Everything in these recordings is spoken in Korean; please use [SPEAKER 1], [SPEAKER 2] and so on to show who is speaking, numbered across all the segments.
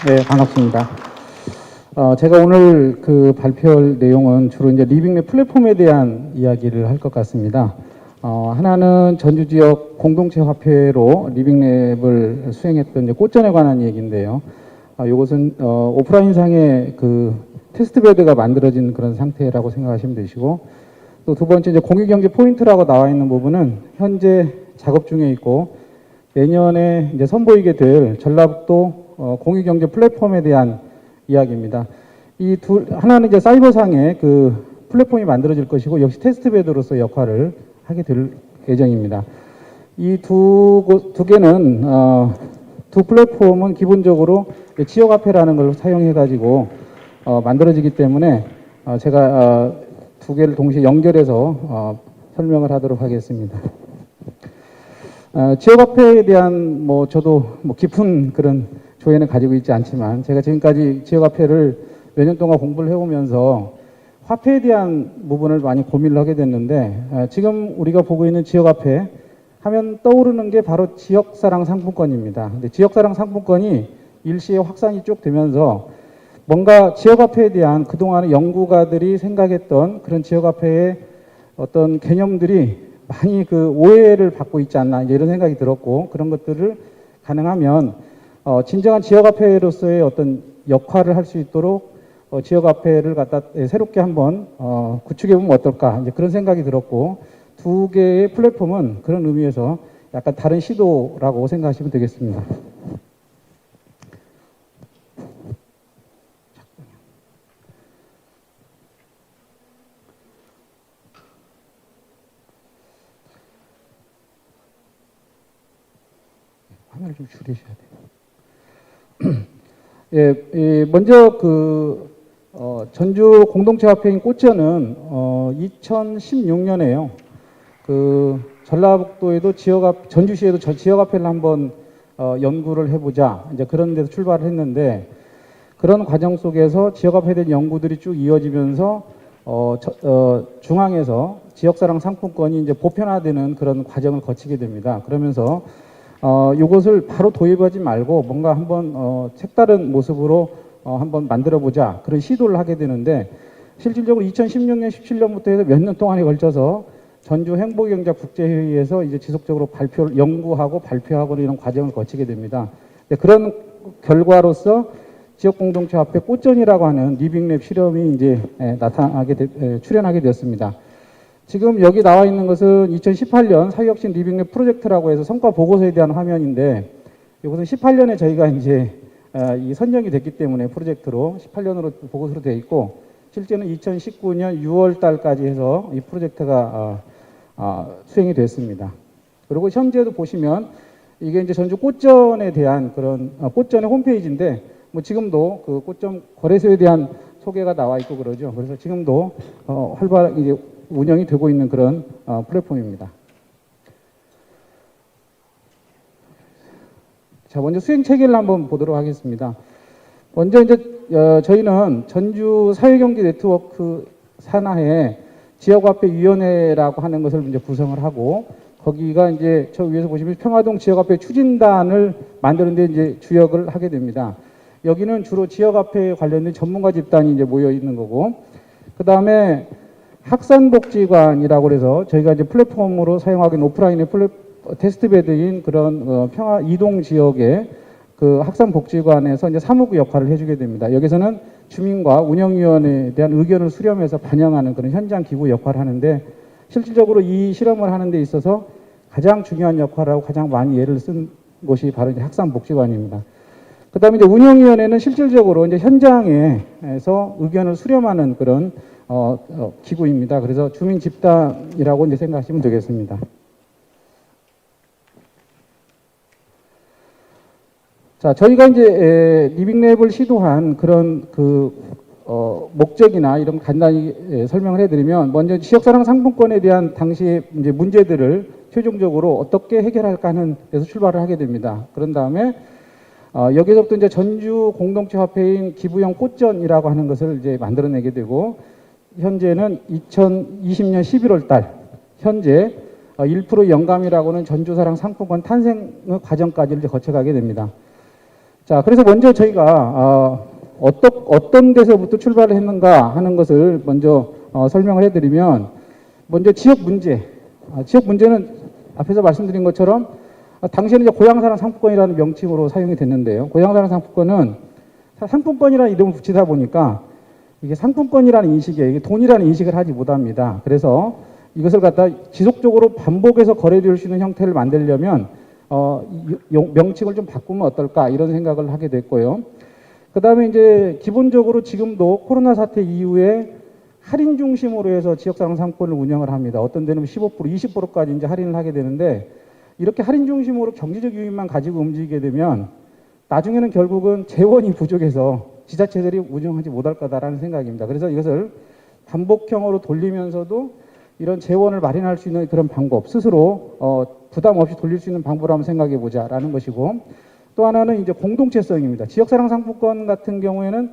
[SPEAKER 1] 네, 반갑습니다. 제가 오늘 발표할 내용은 주로 이제 리빙랩 플랫폼에 대한 이야기를 할 것 같습니다. 하나는 전주 지역 공동체 화폐로 리빙랩을 수행했던 이제 꽃전에 관한 얘기인데요. 이것은 오프라인상의 테스트베드가 만들어진 그런 상태라고 생각하시면 되시고, 또 두 번째 이제 공유경제 포인트라고 나와 있는 부분은 현재 작업 중에 있고 내년에 이제 선보이게 될 전라북도 공유경제 플랫폼에 대한 이야기입니다. 하나는 이제 사이버상의 플랫폼이 만들어질 것이고, 역시 테스트베드로서 역할을 하게 될 예정입니다. 이 두 개는, 두 플랫폼은 기본적으로 지역화폐라는 걸 사용해가지고, 만들어지기 때문에, 제가, 두 개를 동시에 연결해서, 설명을 하도록 하겠습니다. 지역화폐에 대한 저도 깊은 그런 조예는 가지고 있지 않지만, 제가 지금까지 지역화폐를 몇 년 동안 공부를 해오면서 화폐에 대한 부분을 많이 고민을 하게 됐는데, 지금 우리가 보고 있는 지역화폐 하면 떠오르는 게 바로 지역사랑 상품권입니다. 근데 지역사랑 상품권이 일시에 확산이 쭉 되면서 뭔가 지역화폐에 대한 그동안의 연구가들이 생각했던 그런 지역화폐의 어떤 개념들이 많이 오해를 받고 있지 않나, 이런 생각이 들었고, 그런 것들을 가능하면 진정한 지역화폐로서의 어떤 역할을 할 수 있도록 지역화폐를 갖다 새롭게 한번 구축해 보면 어떨까, 이제 그런 생각이 들었고, 두 개의 플랫폼은 그런 의미에서 약간 다른 시도라고 생각하시면 되겠습니다. 화면을 좀 줄이셔야 돼요. 예, 먼저 전주 공동체 화폐인 꽃전은 2016년에요. 전라북도에도 전주시에도 지역화폐를 한번 연구를 해보자, 이제 그런 데서 출발을 했는데, 그런 과정 속에서 지역화폐에 대한 연구들이 쭉 이어지면서 중앙에서 지역사랑 상품권이 이제 보편화되는 그런 과정을 거치게 됩니다. 그러면서 이것을 바로 도입하지 말고 뭔가 한번 색다른 모습으로 한번 만들어보자, 그런 시도를 하게 되는데, 실질적으로 2016년, 17년부터 해서 몇 년 동안에 걸쳐서 전주 행복경제 국제회의에서 이제 지속적으로 연구하고 발표하고 이런 과정을 거치게 됩니다. 그런 결과로서 지역공동체 화폐 꽃전이라고 하는 리빙랩 실험이 이제 출현하게 되었습니다. 지금 여기 나와 있는 것은 2018년 사회혁신 리빙랩 프로젝트라고 해서 성과 보고서에 대한 화면인데, 이것은 18년에 저희가 이제 이 선정이 됐기 때문에 프로젝트로 18년으로 보고서로 되어 있고, 실제는 2019년 6월 달까지 해서 이 프로젝트가 수행이 됐습니다. 그리고 현재도 보시면 이게 이제 전주 꽃전에 대한 그런 꽃전의 홈페이지인데, 지금도 꽃전 거래소에 대한 소개가 나와 있고 그러죠. 그래서 지금도 활발하게 이제 운영이 되고 있는 그런 플랫폼입니다. 자, 먼저 수행 체계를 한번 보도록 하겠습니다. 먼저 이제 저희는 전주 사회경제 네트워크 산하에 지역화폐위원회라고 하는 것을 이제 구성을 하고, 거기가 이제 저 위에서 보시면 평화동 지역화폐 추진단을 만드는데 이제 주역을 하게 됩니다. 여기는 주로 지역화폐에 관련된 전문가 집단이 이제 모여 있는 거고, 그 다음에 학산복지관이라고 해서 저희가 이제 플랫폼으로 사용하고 있는 오프라인의 테스트베드인 그런 평화 이동 지역의 학산복지관에서 이제 사무국 역할을 해주게 됩니다. 여기서는 주민과 운영위원회에 대한 의견을 수렴해서 반영하는 그런 현장 기구 역할을 하는데, 실질적으로 이 실험을 하는 데 있어서 가장 중요한 역할을 하고 가장 많이 예를 쓴 곳이 바로 이제 학산복지관입니다. 그 다음에 이제 운영위원회는 실질적으로 이제 현장에서 의견을 수렴하는 그런 기구입니다. 그래서 주민 집단이라고 이제 생각하시면 되겠습니다. 자, 저희가 이제 리빙랩을 시도한 그런 목적이나 이런 간단히 설명을 해드리면, 먼저 지역사랑 상품권에 대한 당시의 이제 문제들을 최종적으로 어떻게 해결할까 하는 데서 출발을 하게 됩니다. 그런 다음에 여기서부터 이제 전주 공동체 화폐인 기부형 꽃전이라고 하는 것을 이제 만들어내게 되고, 현재는 2020년 11월 달 현재 1% 영감이라고는 전주사랑 상품권 탄생 과정까지를 이제 거쳐가게 됩니다. 자, 그래서 먼저 저희가 어떤 데서부터 출발을 했는가 하는 것을 먼저 설명을 해드리면, 먼저 지역 문제. 지역 문제는 앞에서 말씀드린 것처럼 당시에는 이제 고향사랑 상품권이라는 명칭으로 사용이 됐는데요. 고향사랑 상품권은 상품권이라는 이름을 붙이다 보니까 이게 상품권이라는 인식에 이게 돈이라는 인식을 하지 못합니다. 그래서 이것을 갖다 지속적으로 반복해서 거래될 수 있는 형태를 만들려면 명칭을 좀 바꾸면 어떨까 이런 생각을 하게 됐고요. 그 다음에 이제 기본적으로 지금도 코로나 사태 이후에 할인 중심으로 해서 지역사랑 상품권을 운영을 합니다. 어떤 데는 15%, 20%까지 이제 할인을 하게 되는데, 이렇게 할인 중심으로 경제적 유인만 가지고 움직이게 되면 나중에는 결국은 재원이 부족해서 지자체들이 운영하지 못할 거다라는 생각입니다. 그래서 이것을 반복형으로 돌리면서도 이런 재원을 마련할 수 있는 그런 방법, 스스로 부담 없이 돌릴 수 있는 방법을 한번 생각해 보자라는 것이고, 또 하나는 이제 공동체성입니다. 지역사랑 상품권 같은 경우에는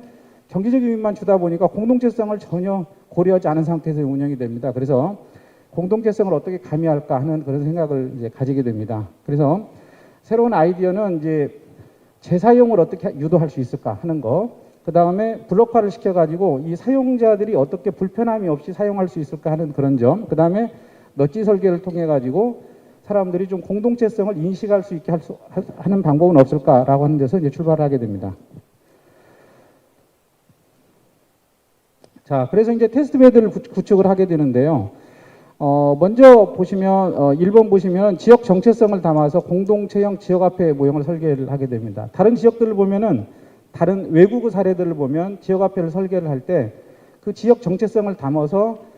[SPEAKER 1] 경제적 유인만 주다 보니까 공동체성을 전혀 고려하지 않은 상태에서 운영이 됩니다. 그래서 공동체성을 어떻게 가미할까 하는 그런 생각을 이제 가지게 됩니다. 그래서 새로운 아이디어는 이제 재사용을 어떻게 유도할 수 있을까 하는 거, 그 다음에 블록화를 시켜가지고 이 사용자들이 어떻게 불편함이 없이 사용할 수 있을까 하는 그런 점, 그 다음에 넛지 설계를 통해 가지고 사람들이 좀 공동체성을 인식할 수 있게 하는 방법은 없을까라고 하는 데서 이제 출발을 하게 됩니다. 자, 그래서 이제 테스트베드를 구축을 하게 되는데요. 먼저 보시면 1번 보시면 지역 정체성을 담아서 공동체형 지역화폐 모형을 설계를 하게 됩니다. 다른 지역들을 보면은, 다른 외국의 사례들을 보면 지역화폐를 설계를 할 때 그 지역 정체성을 담아서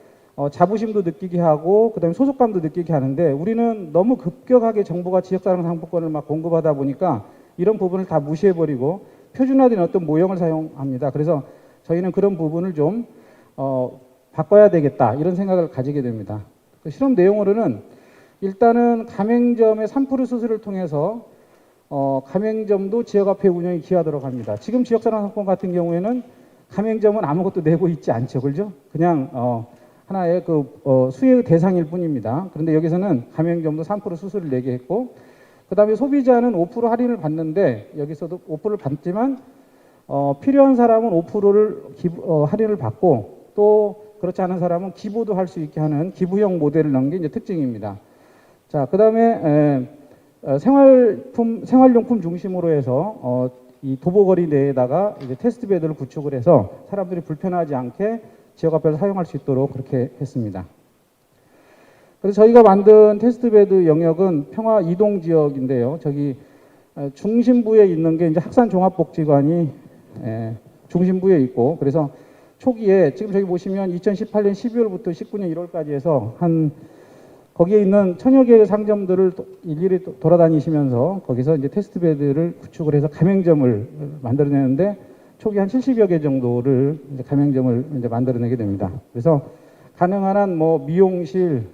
[SPEAKER 1] 자부심도 느끼게 하고 그다음에 소속감도 느끼게 하는데, 우리는 너무 급격하게 정부가 지역사랑 상품권을 막 공급하다 보니까 이런 부분을 다 무시해버리고 표준화된 어떤 모형을 사용합니다. 그래서 저희는 그런 부분을 좀 바꿔야 되겠다 이런 생각을 가지게 됩니다. 그 실험 내용으로는 일단은 가맹점의 3% 수수를 통해서 가맹점도 지역화폐 운영에 기여하도록 합니다. 지금 지역사랑 상품권 같은 경우에는 가맹점은 아무것도 내고 있지 않죠, 그렇죠? 그냥 하나의 수혜의 대상일 뿐입니다. 그런데 여기서는 가맹점도 3% 수수를 내게 했고, 그 다음에 소비자는 5% 할인을 받는데, 여기서도 5%를 받지만 필요한 사람은 5%를 할인을 받고, 또 그렇지 않은 사람은 기부도 할 수 있게 하는 기부형 모델을 넣은 게 이제 특징입니다. 자, 그 다음에 생활용품 중심으로 해서 이 도보거리 내에다가 이제 테스트베드를 구축을 해서 사람들이 불편하지 않게 지역화폐를 사용할 수 있도록 그렇게 했습니다. 그래서 저희가 만든 테스트베드 영역은 평화 이동 지역인데요. 저기 중심부에 있는 게 이제 학산종합복지관이 중심부에 있고, 그래서 초기에 지금 저기 보시면 2018년 12월부터 19년 1월까지 해서 거기에 있는 천여 개의 상점들을 일일이 돌아다니시면서 거기서 이제 테스트베드를 구축을 해서 가맹점을 만들어내는데, 초기 한 70여 개 정도를 이제 가맹점을 이제 만들어내게 됩니다. 그래서 가능한 한 미용실,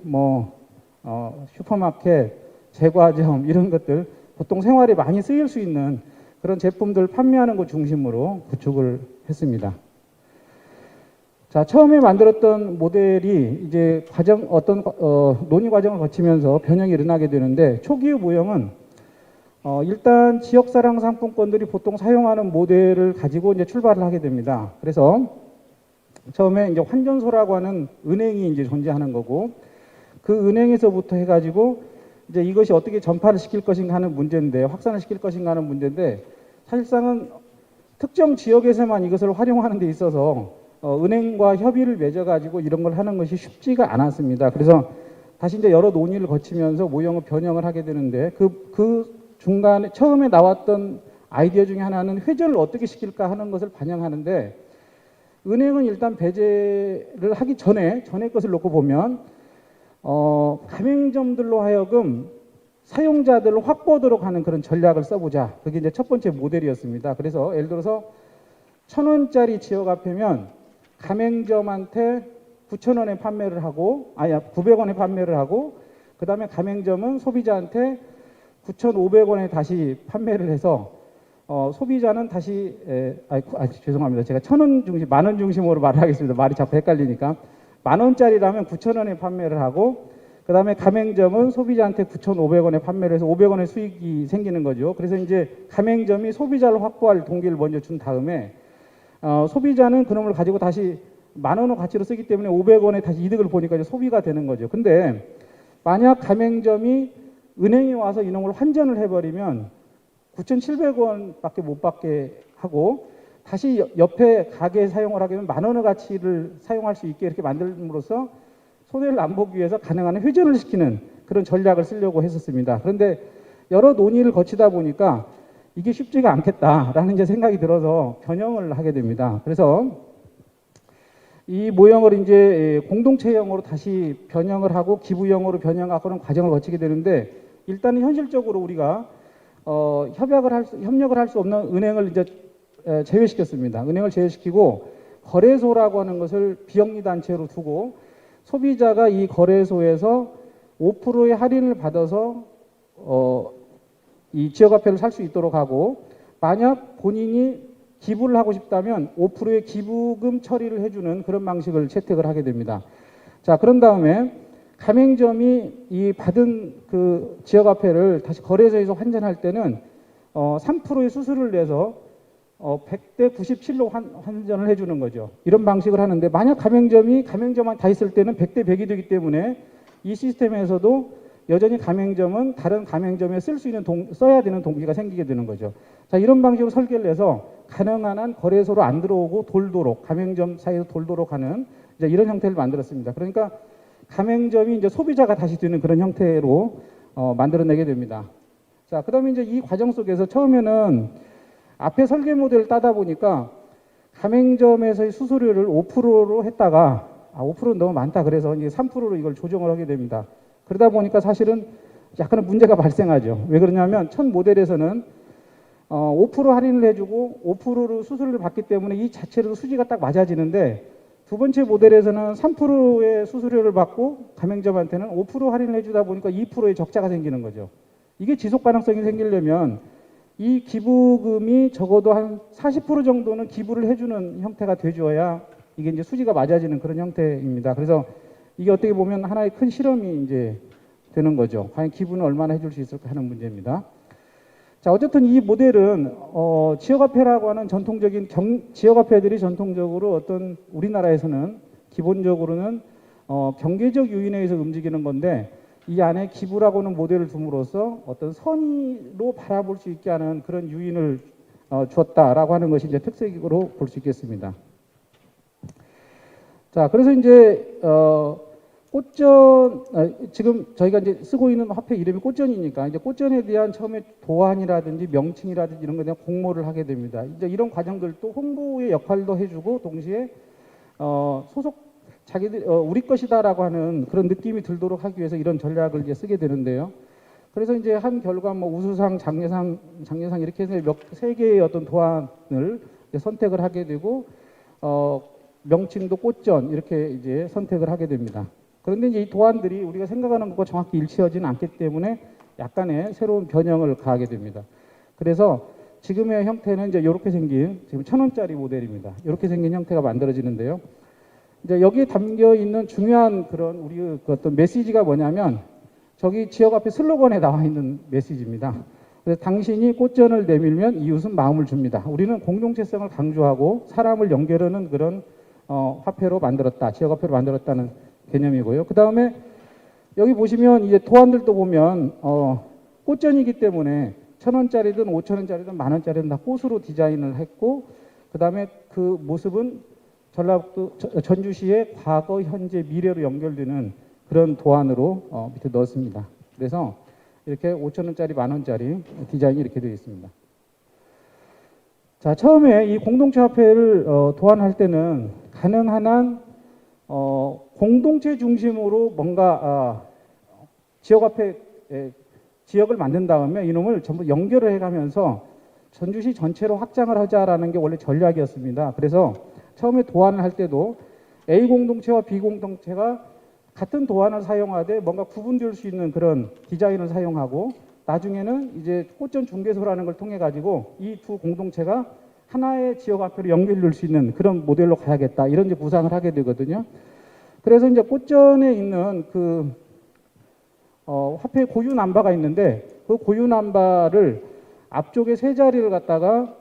[SPEAKER 1] 슈퍼마켓, 제과점 이런 것들 보통 생활에 많이 쓰일 수 있는 그런 제품들 판매하는 것 중심으로 구축을 했습니다. 자, 처음에 만들었던 모델이 이제 논의 과정을 거치면서 변형이 일어나게 되는데, 초기의 모형은 일단 지역사랑 상품권들이 보통 사용하는 모델을 가지고 이제 출발을 하게 됩니다. 그래서 처음에 이제 환전소라고 하는 은행이 이제 존재하는 거고, 그 은행에서부터 해가지고 이제 이것이 어떻게 전파를 시킬 것인가 하는 문제인데, 확산을 시킬 것인가 하는 문제인데, 사실상은 특정 지역에서만 이것을 활용하는 데 있어서 은행과 협의를 맺어가지고 이런 걸 하는 것이 쉽지가 않았습니다. 그래서 다시 이제 여러 논의를 거치면서 모형을 변형을 하게 되는데, 그 중간에 처음에 나왔던 아이디어 중에 하나는 회전을 어떻게 시킬까 하는 것을 반영하는데, 은행은 일단 배제를 하기 전에 것을 놓고 보면 가맹점들로 하여금 사용자들을 확보하도록 하는 그런 전략을 써보자. 그게 이제 첫 번째 모델이었습니다. 그래서 예를 들어서 1,000원짜리 지역화폐면 가맹점한테 9,000원에 판매를 하고, 900원에 판매를 하고, 그 다음에 가맹점은 소비자한테 9,500원에 다시 판매를 해서 소비자는 다시 죄송합니다. 제가 1,000원 중심, 10,000원 중심으로 말을 하겠습니다. 말이 자꾸 헷갈리니까. 10,000원짜리라면 9,000원에 판매를 하고, 그 그다음에 가맹점은 소비자한테 9,500원에 판매를 해서 500원의 수익이 생기는 거죠. 그래서 이제 가맹점이 소비자를 확보할 동기를 먼저 준 다음에 소비자는 그놈을 가지고 다시 10,000원의 가치로 쓰기 때문에 500원에 다시 이득을 보니까 이제 소비가 되는 거죠. 근데 만약 가맹점이 은행에 와서 이놈을 환전을 해버리면 9,700원밖에 못 받게 하고 다시 옆에 가게에 사용을 하게 되면 10,000원의 가치를 사용할 수 있게 이렇게 만들므로써 손해를 안 보기 위해서 가능한 회전을 시키는 그런 전략을 쓰려고 했었습니다. 그런데 여러 논의를 거치다 보니까 이게 쉽지가 않겠다라는 이제 생각이 들어서 변형을 하게 됩니다. 그래서 이 모형을 이제 공동체형으로 다시 변형을 하고 기부형으로 변형하고는 과정을 거치게 되는데 일단은 현실적으로 우리가 협력을 할 수 없는 은행을 이제 제외시켰습니다. 은행을 제외시키고 거래소라고 하는 것을 비영리 단체로 두고 소비자가 이 거래소에서 5%의 할인을 받아서 이 지역화폐를 살 수 있도록 하고 만약 본인이 기부를 하고 싶다면 5%의 기부금 처리를 해주는 그런 방식을 채택을 하게 됩니다. 자, 그런 다음에 가맹점이 이 받은 그 지역화폐를 다시 거래소에서 환전할 때는 3%의 수수료를 내서 100대 97로 환전을 해주는 거죠. 이런 방식을 하는데 만약 가맹점만 다 있을 때는 100대 100이 되기 때문에 이 시스템에서도 여전히 가맹점은 다른 가맹점에 쓸 수 있는 써야 되는 동기가 생기게 되는 거죠. 자, 이런 방식으로 설계를 해서 가능한 한 거래소로 안 들어오고 돌도록 가맹점 사이에서 돌도록 하는 이제 이런 형태를 만들었습니다. 그러니까 가맹점이 이제 소비자가 다시 되는 그런 형태로 만들어내게 됩니다. 자, 그다음에 이제 이 과정 속에서 처음에는 앞에 설계 모델을 따다 보니까 가맹점에서의 수수료를 5%로 했다가 5%는 너무 많다 그래서 이제 3%로 이걸 조정을 하게 됩니다. 그러다 보니까 사실은 약간의 문제가 발생하죠. 왜 그러냐면 첫 모델에서는 5% 할인을 해주고 5%로 수수료를 받기 때문에 이 자체로 수지가 딱 맞아지는데 두 번째 모델에서는 3%의 수수료를 받고 가맹점한테는 5% 할인을 해주다 보니까 2%의 적자가 생기는 거죠. 이게 지속 가능성이 생기려면 이 기부금이 적어도 한 40% 정도는 기부를 해주는 형태가 돼줘야 이게 이제 수지가 맞아지는 그런 형태입니다. 그래서 이게 어떻게 보면 하나의 큰 실험이 이제 되는 거죠. 과연 기부는 얼마나 해줄 수 있을까 하는 문제입니다. 자, 어쨌든 이 모델은 지역화폐라고 하는 전통적인 지역화폐들이 전통적으로 어떤 우리나라에서는 기본적으로는 경제적 요인에 의해서 움직이는 건데 이 안에 기부라고 하는 모델을 둠으로써 어떤 선의로 바라볼 수 있게 하는 그런 요인을 주었다라고 하는 것이 이제 특색으로 볼 수 있겠습니다. 자, 그래서 이제 꽃전 지금 저희가 이제 쓰고 있는 화폐 이름이 꽃전이니까 이제 꽃전에 대한 처음에 도안이라든지 명칭이라든지 이런 거에 대한 공모를 하게 됩니다. 이제 이런 과정들도 홍보의 역할도 해주고 동시에 소속 자기들 우리 것이다라고 하는 그런 느낌이 들도록 하기 위해서 이런 전략을 이제 쓰게 되는데요. 그래서 이제 한 결과 뭐 우수상, 장려상 이렇게 해서 세 개의 어떤 도안을 선택을 하게 되고 명칭도 꽃전 이렇게 이제 선택을 하게 됩니다. 그런데 이제 이 도안들이 우리가 생각하는 것과 정확히 일치하지는 않기 때문에 약간의 새로운 변형을 가하게 됩니다. 그래서 지금의 형태는 이제 이렇게 생긴 지금 1,000원짜리 모델입니다. 이렇게 생긴 형태가 만들어지는데요. 이제 여기에 담겨 있는 중요한 그런 우리 그 어떤 메시지가 뭐냐면 저기 지역 앞에 슬로건에 나와 있는 메시지입니다. 그래서 당신이 꽃전을 내밀면 이웃은 마음을 줍니다. 우리는 공동체성을 강조하고 사람을 연결하는 그런 화폐로 만들었다. 지역 화폐로 만들었다는 개념이고요. 그 다음에 여기 보시면 이제 도안들도 보면 꽃전이기 때문에 1,000원짜리든 5,000원짜리든 10,000원짜리든 다 꽃으로 디자인을 했고 그 다음에 그 모습은 전라북도 전주시의 과거, 현재, 미래로 연결되는 그런 도안으로 밑에 넣었습니다. 그래서 이렇게 5,000원짜리, 10,000원짜리 디자인이 이렇게 되어 있습니다. 자, 처음에 이 공동체 화폐를 도안할 때는 가능한 한 공동체 중심으로 뭔가 지역화폐 지역을 만든 다음에 이놈을 전부 연결을 해가면서 전주시 전체로 확장을 하자라는 게 원래 전략이었습니다. 그래서 처음에 도안을 할 때도 A 공동체와 B 공동체가 같은 도안을 사용하되 뭔가 구분될 수 있는 그런 디자인을 사용하고 나중에는 이제 꽃전 중개소라는 걸 통해 가지고 이 두 공동체가 하나의 지역 화폐로 연결될 수 있는 그런 모델로 가야겠다 이런 이제 구상을 하게 되거든요. 그래서 이제 꽃전에 있는 그 화폐 고유 남바가 있는데 그 고유 남바를 앞쪽에 세 자리를 갖다가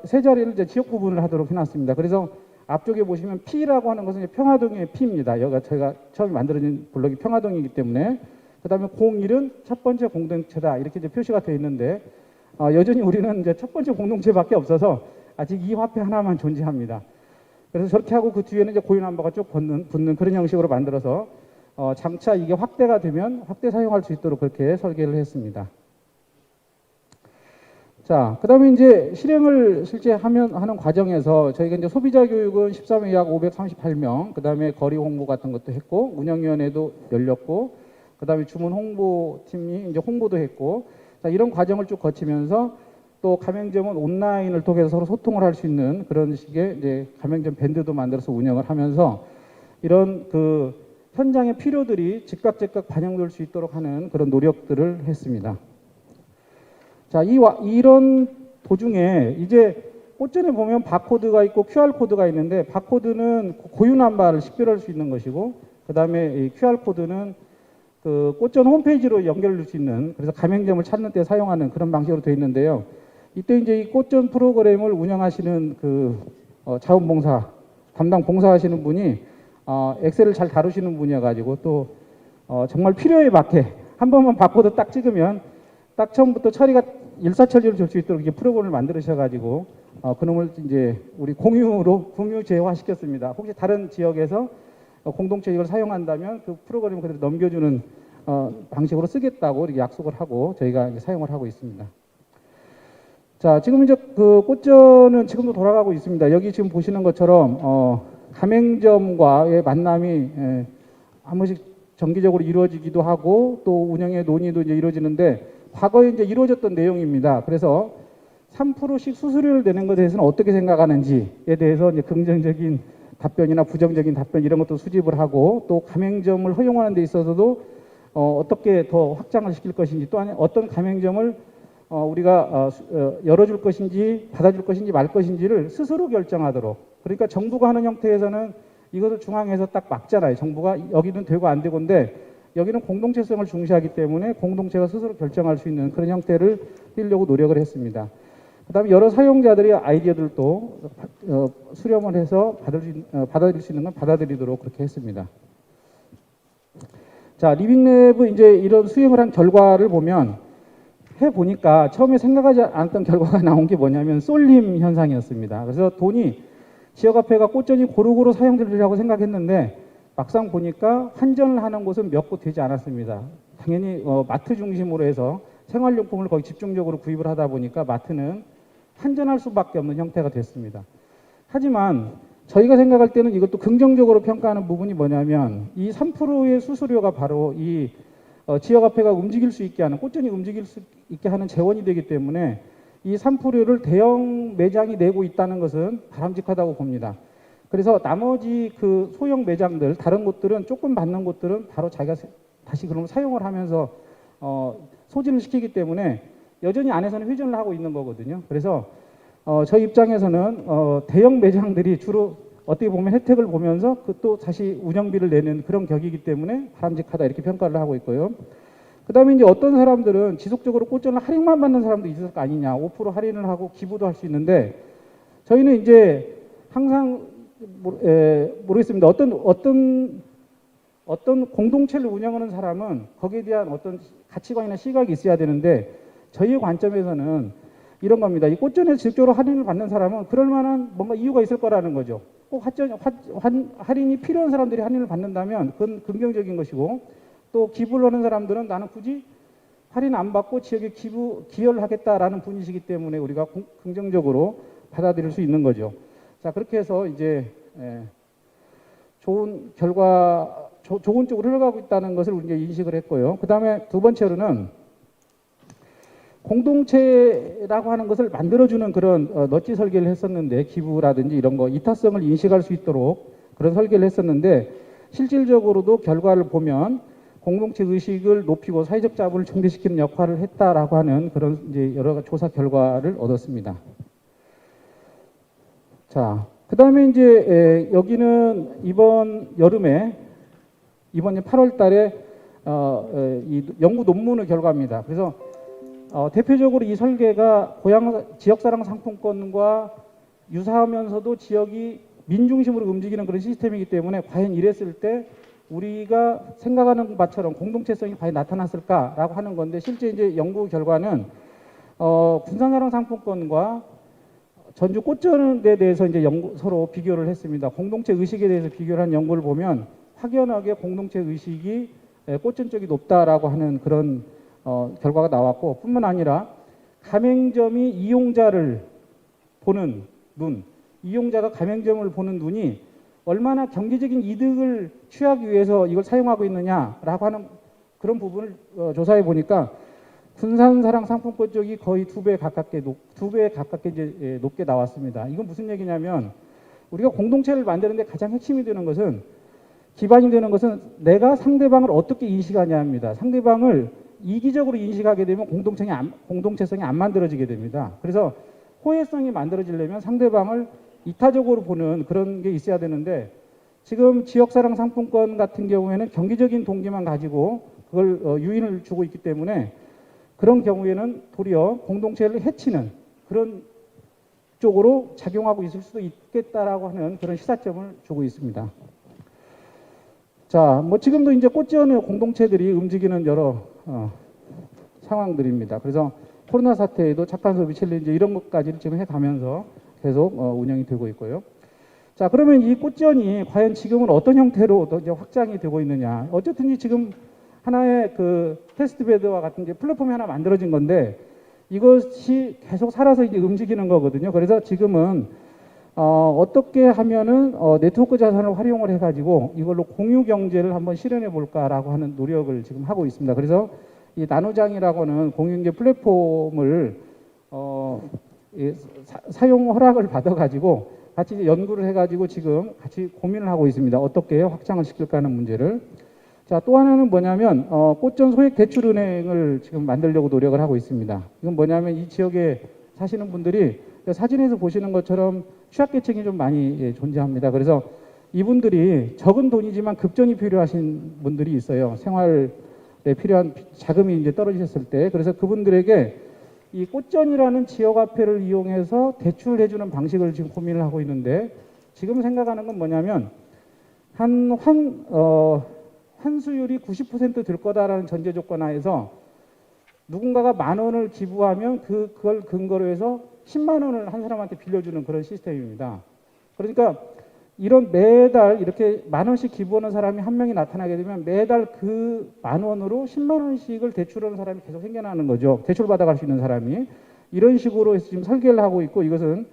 [SPEAKER 1] 세 자리를 이제 지역 구분을 하도록 해놨습니다. 그래서 앞쪽에 보시면 P라고 하는 것은 이제 평화동의 P입니다. 여기가 저희가 처음에 만들어진 블록이 평화동이기 때문에 그다음에 01은 첫 번째 공동체다 이렇게 이제 표시가 되어 있는데 여전히 우리는 이제 첫 번째 공동체밖에 없어서 아직 이 화폐 하나만 존재합니다. 그래서 저렇게 하고 그 뒤에는 이제 고유 남바가 쭉 붙는 그런 형식으로 만들어서 장차 이게 확대가 되면 확대 사용할 수 있도록 그렇게 설계를 했습니다. 자, 그 다음에 이제 실행을 실제 하는 과정에서 저희가 이제 소비자 교육은 13회 약 538명, 그 다음에 거리 홍보 같은 것도 했고, 운영위원회도 열렸고, 그 다음에 주문 홍보팀이 이제 홍보도 했고, 자, 이런 과정을 쭉 거치면서 또 가맹점은 온라인을 통해서 서로 소통을 할 수 있는 그런 식의 이제 가맹점 밴드도 만들어서 운영을 하면서 이런 그 현장의 필요들이 즉각 반영될 수 있도록 하는 그런 노력들을 했습니다. 자, 이런 도중에 이제 꽃전에 보면 바코드가 있고 QR코드가 있는데 바코드는 고유 남바를 식별할 수 있는 것이고 그 다음에 QR코드는 그 꽃전 홈페이지로 연결될 수 있는 그래서 가맹점을 찾는 때 사용하는 그런 방식으로 되어 있는데요. 이때 이제 이 꽃전 프로그램을 운영하시는 그 자원봉사 담당 봉사하시는 분이 엑셀을 잘 다루시는 분이어가지고 또 정말 필요에 맞게 한 번만 바코드 딱 찍으면 딱 처음부터 처리가 일사천리로 될 수 있도록 이렇게 프로그램을 만들으셔가지고 그놈을 이제 우리 공유 제어화시켰습니다. 혹시 다른 지역에서 공동체 이걸 사용한다면 그 프로그램을 그대로 넘겨주는 방식으로 쓰겠다고 이렇게 약속을 하고 저희가 이제 사용을 하고 있습니다. 자, 지금 이제 그 꽃전은 지금도 돌아가고 있습니다. 여기 지금 보시는 것처럼 가맹점과의 만남이 한 번씩 정기적으로 이루어지기도 하고 또 운영의 논의도 이제 이루어지는데 과거에 이제 이루어졌던 내용입니다. 그래서 3%씩 수수료를 내는 것에 대해서는 어떻게 생각하는지에 대해서 이제 긍정적인 답변이나 부정적인 답변 이런 것도 수집을 하고 또 가맹점을 허용하는 데 있어서도 어떻게 더 확장을 시킬 것인지 또한 어떤 가맹점을 우리가 열어줄 것인지 받아줄 것인지 말 것인지를 스스로 결정하도록 그러니까 정부가 하는 형태에서는 이것을 중앙에서 딱 막잖아요. 정부가 여기는 되고 안 되고인데 여기는 공동체성을 중시하기 때문에 공동체가 스스로 결정할 수 있는 그런 형태를 띄려고 노력을 했습니다. 그 다음에 여러 사용자들의 아이디어들도 수렴을 해서 받아들일 수 있는 건 받아들이도록 그렇게 했습니다. 자, 리빙랩은 이제 이런 수행을 한 결과를 보면 해보니까 처음에 생각하지 않았던 결과가 나온 게 뭐냐면 쏠림 현상이었습니다. 그래서 돈이 지역화폐가 꽃전이 고루고루 사용되리라고 생각했는데 막상 보니까 환전을 하는 곳은 몇 곳 되지 않았습니다. 당연히 마트 중심으로 해서 생활용품을 거의 집중적으로 구입을 하다 보니까 마트는 환전할 수밖에 없는 형태가 됐습니다. 하지만 저희가 생각할 때는 이것도 긍정적으로 평가하는 부분이 뭐냐면 이 3%의 수수료가 바로 이 지역화폐가 움직일 수 있게 하는 꽃전이 움직일 수 있게 하는 재원이 되기 때문에 이 3%를 대형 매장이 내고 있다는 것은 바람직하다고 봅니다. 그래서 나머지 그 소형 매장들 다른 곳들은 조금 받는 곳들은 바로 자기가 다시 그런 걸 사용을 하면서 소진을 시키기 때문에 여전히 안에서는 회전을 하고 있는 거거든요. 그래서 저희 입장에서는 대형 매장들이 주로 어떻게 보면 혜택을 보면서 그 또 다시 운영비를 내는 그런 격이기 때문에 바람직하다 이렇게 평가를 하고 있고요. 그 다음에 이제 어떤 사람들은 지속적으로 꽃전을 할인만 받는 사람도 있을 거 아니냐. 5% 할인을 하고 기부도 할 수 있는데 저희는 이제 항상 모르겠습니다. 어떤 공동체를 운영하는 사람은 거기에 대한 어떤 가치관이나 시각이 있어야 되는데 저희의 관점에서는 이런 겁니다. 이 꽃전에서 직접적으로 할인을 받는 사람은 그럴 만한 뭔가 이유가 있을 거라는 거죠. 꼭 할인이 필요한 사람들이 할인을 받는다면 그건 긍정적인 것이고 또 기부를 하는 사람들은 나는 굳이 할인 안 받고 지역에 기여를 하겠다라는 분이시기 때문에 우리가 긍정적으로 받아들일 수 있는 거죠. 자, 그렇게 해서 이제 좋은 결과, 좋은 쪽으로 흘러가고 있다는 것을 우리가 인식을 했고요. 그 다음에 두 번째로는 공동체라고 하는 것을 만들어주는 그런 넛지 설계를 했었는데 기부라든지 이런 거 이타성을 인식할 수 있도록 그런 설계를 했었는데 실질적으로도 결과를 보면 공동체 의식을 높이고 사회적 자본을 증대시키는 역할을 했다라고 하는 그런 이제 여러 조사 결과를 얻었습니다. 자, 그 다음에 이제 여기는 이번 여름에 이번 8월 달에 이 연구 논문의 결과입니다. 그래서 대표적으로 이 설계가 지역사랑 상품권과 유사하면서도 지역이 민중심으로 움직이는 그런 시스템이기 때문에 과연 이랬을 때 우리가 생각하는 바처럼 공동체성이 과연 나타났을까라고 하는 건데, 실제 이제 연구 결과는 군산사랑 상품권과 전주 꽃전에 대해서 이제 서로 비교를 했습니다. 공동체 의식에 대해서 비교를 한 연구를 보면 확연하게 공동체 의식이 꽃전 쪽이 높다라고 하는 그런 결과가 나왔고, 뿐만 아니라 가맹점이 이용자를 보는 눈, 이용자가 가맹점을 보는 눈이 얼마나 경제적인 이득을 취하기 위해서 이걸 사용하고 있느냐라고 하는 그런 부분을 조사해 보니까 군산사랑 상품권 쪽이 거의 2배 가깝게 이제 높게 나왔습니다. 이건 무슨 얘기냐면, 우리가 공동체를 만드는데 가장 핵심이 되는 것은, 기반이 되는 것은 내가 상대방을 어떻게 인식하냐 합니다. 상대방을 이기적으로 인식하게 되면 공동체성이 안 만들어지게 됩니다. 그래서 호혜성이 만들어지려면 상대방을 이타적으로 보는 그런 게 있어야 되는데, 지금 지역사랑 상품권 같은 경우에는 경제적인 동기만 가지고 그걸 유인을 주고 있기 때문에 그런 경우에는 도리어 공동체를 해치는 그런 쪽으로 작용하고 있을 수도 있겠다라고 하는 그런 시사점을 주고 있습니다. 자, 뭐 지금도 이제 꽃지원의 공동체들이 움직이는 여러 상황들입니다. 그래서 코로나 사태에도 착한 소비 챌린지 이런 것까지를 지금 해가면서 계속 운영이 되고 있고요. 자, 그러면 이 꽃지원이 과연 지금은 어떤 형태로 이제 확장이 되고 있느냐? 어쨌든 지금 하나의 그 테스트베드와 같은 게 플랫폼이 하나 만들어진 건데, 이것이 계속 살아서 이제 움직이는 거거든요. 그래서 지금은 어떻게 하면은 네트워크 자산을 활용을 해가지고 이걸로 공유 경제를 한번 실현해 볼까라고 하는 노력을 지금 하고 있습니다. 그래서 이 나누장이라고는 공유경제 플랫폼을 사용 허락을 받아가지고 같이 이제 연구를 해가지고 지금 같이 고민을 하고 있습니다. 어떻게 확장을 시킬까 하는 문제를. 자, 또 하나는 뭐냐면 꽃전 소액 대출은행을 지금 만들려고 노력을 하고 있습니다. 이건 뭐냐면 이 지역에 사시는 분들이 사진에서 보시는 것처럼 취약계층이 좀 많이 존재합니다. 그래서 이분들이 적은 돈이지만 급전이 필요하신 분들이 있어요. 생활에 필요한 자금이 이제 떨어지셨을 때. 그래서 그분들에게 이 꽃전이라는 지역화폐를 이용해서 대출해주는 방식을 지금 고민을 하고 있는데, 지금 생각하는 건 뭐냐면 환수율이 90%될 거다라는 전제 조건 하에서 누군가가 10,000원을 기부하면 그걸 근거로 해서 10만 원을 한 사람한테 빌려주는 그런 시스템입니다. 그러니까 이런 매달 이렇게 10,000원씩 기부하는 사람이 한 명이 나타나게 되면 매달 그 10,000원으로 10만 원씩을 대출하는 사람이 계속 생겨나는 거죠. 대출 받아갈 수 있는 사람이. 이런 식으로 해서 지금 설계를 하고 있고, 이것은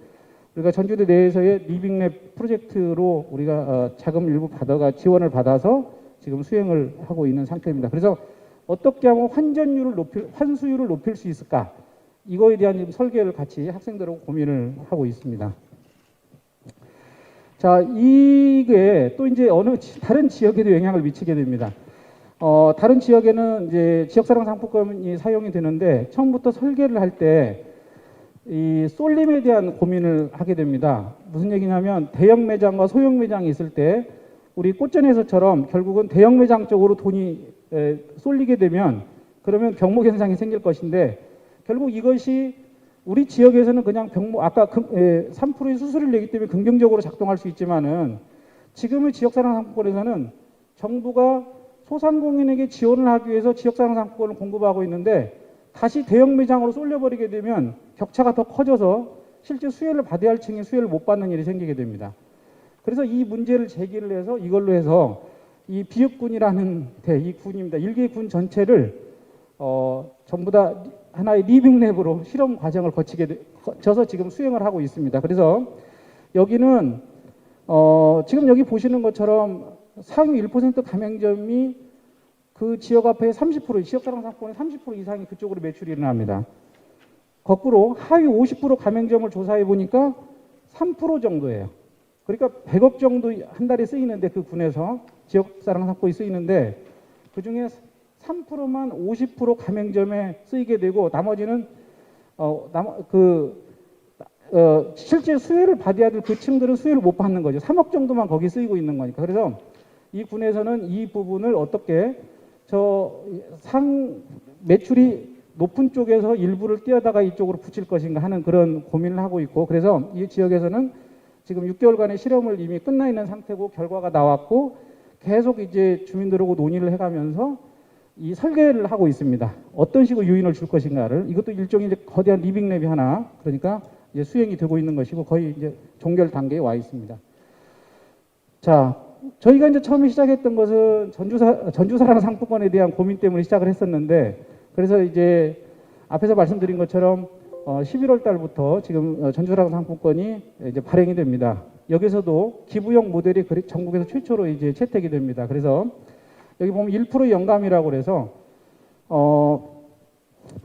[SPEAKER 1] 우리가 전주대 내에서의 리빙랩 프로젝트로 우리가 자금 일부 지원을 받아서 지금 수행을 하고 있는 상태입니다. 그래서 어떻게 하면 환수율을 높일 수 있을까? 이거에 대한 설계를 같이 학생들하고 고민을 하고 있습니다. 자, 이게 또 이제 다른 지역에도 영향을 미치게 됩니다. 다른 지역에는 이제 지역사랑 상품권이 사용이 되는데, 처음부터 설계를 할 때 이 쏠림에 대한 고민을 하게 됩니다. 무슨 얘기냐면, 대형 매장과 소형 매장이 있을 때 우리 꽃전에서처럼 결국은 대형 매장 쪽으로 돈이 쏠리게 되면 그러면 병목 현상이 생길 것인데, 결국 이것이 우리 지역에서는 그냥 아까 3%의 수수료를 내기 때문에 긍정적으로 작동할 수 있지만은, 지금의 지역사랑 상품권에서는 정부가 소상공인에게 지원을 하기 위해서 지역사랑 상품권을 공급하고 있는데, 다시 대형 매장으로 쏠려버리게 되면 격차가 더 커져서 실제 수혜를 받아야 할 층이 수혜를 못 받는 일이 생기게 됩니다. 그래서 이 문제를 제기를 해서 이걸로 해서 이 비읍군이라는 이 군입니다. 1개 군 전체를 전부 다 하나의 리빙랩으로 실험 과정을 거쳐서 지금 수행을 하고 있습니다. 그래서 여기는 지금 여기 보시는 것처럼 상위 1% 가맹점이 그 지역 화폐의 30%, 지역사랑 상품권의 30% 이상이 그쪽으로 매출이 일어납니다. 거꾸로 하위 50% 가맹점을 조사해 보니까 3% 정도예요. 그러니까 100억 정도 한 달에 쓰이는데, 그 군에서 지역사랑 상품권이 쓰이는데 그 중에 3%만 50% 가맹점에 쓰이게 되고, 나머지는 실제 수혜를 받아야 될 그 층들은 수혜를 못 받는 거죠. 3억 정도만 거기 쓰이고 있는 거니까. 그래서 이 군에서는 이 부분을 어떻게 저 상 매출이 높은 쪽에서 일부를 띄어다가 이쪽으로 붙일 것인가 하는 그런 고민을 하고 있고, 그래서 이 지역에서는 지금 6개월간의 실험을 이미 끝나 있는 상태고 결과가 나왔고 계속 이제 주민들하고 논의를 해가면서 이 설계를 하고 있습니다. 어떤 식으로 유인을 줄 것인가를. 이것도 일종의 이제 거대한 리빙랩이 하나, 그러니까 이제 수행이 되고 있는 것이고 거의 이제 종결 단계에 와 있습니다. 자, 저희가 이제 처음에 시작했던 것은 전주사랑 상품권에 대한 고민 때문에 시작을 했었는데, 그래서 이제 앞에서 말씀드린 것처럼 11월 달부터 지금 전주사랑 상품권이 이제 발행이 됩니다. 여기서도 기부형 모델이 전국에서 최초로 이제 채택이 됩니다. 그래서 여기 보면 1% 영감이라고 그래서